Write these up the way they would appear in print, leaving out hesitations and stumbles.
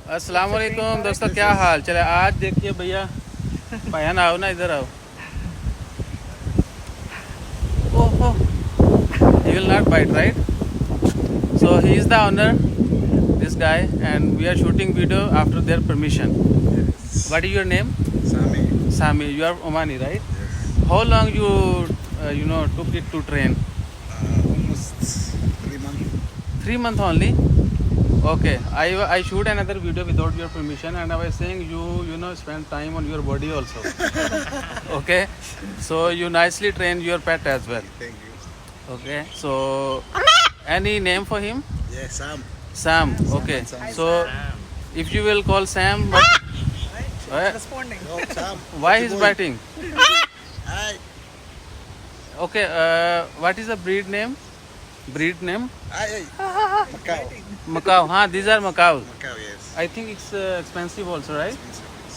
अस्सलाम वालेकुम दोस्तों, क्या हाल चले। आज देखिए भैया, भैया आओ ना, इधर आओ। ओहो, he will not bite, right? So he is the owner, this guy, and we are shooting video after their permission. What is your name? Sammy. Sammy. You are Omani, right? Yes. How long you took it to train? Almost 3 months. 3 months only. Okay, I shoot another video without your permission, and I was saying you spend time on your body also. Okay, so you nicely train your pet as well. Thank you. Okay, so any name for him? Yeah, Sam. Sam. Okay, Sam. so if you will call Sam, Responding. Oh, Sam. why Good he's boy. biting? Hi. Okay, what is the breed name? Breed name? Hi. Mekau. Makaؤ. These are Makaؤ. Mekau, yes. I think it's expensive also, right?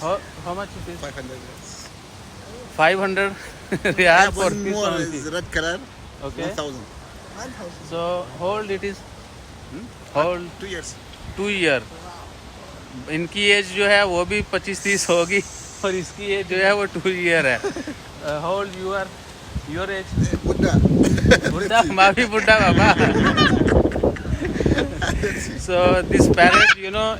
How much it is? 500 years. 500 Yeah, riyal for one this more only. is red color. Okay. 1,000. 1,000. So how old it is? How old? 2 years. 2 year. इनकी as जो है वो भी 25-30 होगी और इसकी as जो है वो 2 year है. How old you are? Your age? Buddha. बुड्ढा, मैं भी बुड्ढा बाबा. So this parrot,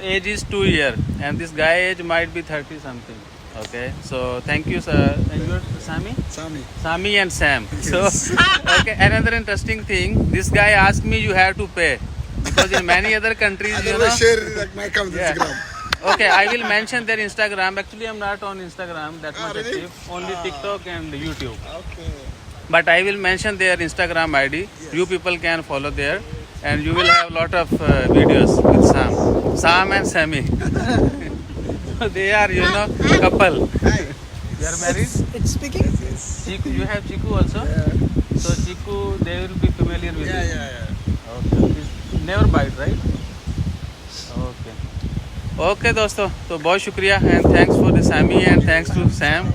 age is 2 year, and this guy age might be 30 something. Okay, so thank you, sir. And you're Sammy? Sammy. Sammy and Sam. So, okay, another interesting thing. This guy asked me you have to pay because in many other countries, Otherwise, share like my account Yeah. Instagram. Okay, I will mention their Instagram. Actually, I'm not on Instagram that much really? active. Only TikTok and YouTube. Okay. But I will mention their Instagram ID. Yes. You people can follow there, and you will have lot of videos with Sam and Sammy. So they are, couple. Hi. They are married. It's speaking? Yes. Chiku, you have Chiku also. Yeah. So Chiku, they will be familiar with Yeah, it. yeah. Okay. It's never bite, right? Okay. Okay, दोस्तों, तो बहुत शुक्रिया and thanks for the Sammy and thanks to Sam.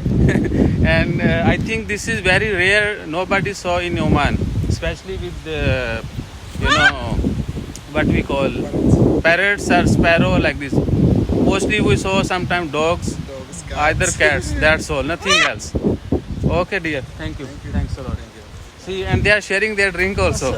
And I think this is very rare. Nobody saw in Oman, especially with the, what we call parrots or sparrow like this. Mostly we saw sometimes dogs, Dogs, either cats. That's all, nothing else. Okay, dear. Thank you. Thanks a lot. See, and they are sharing their drink also.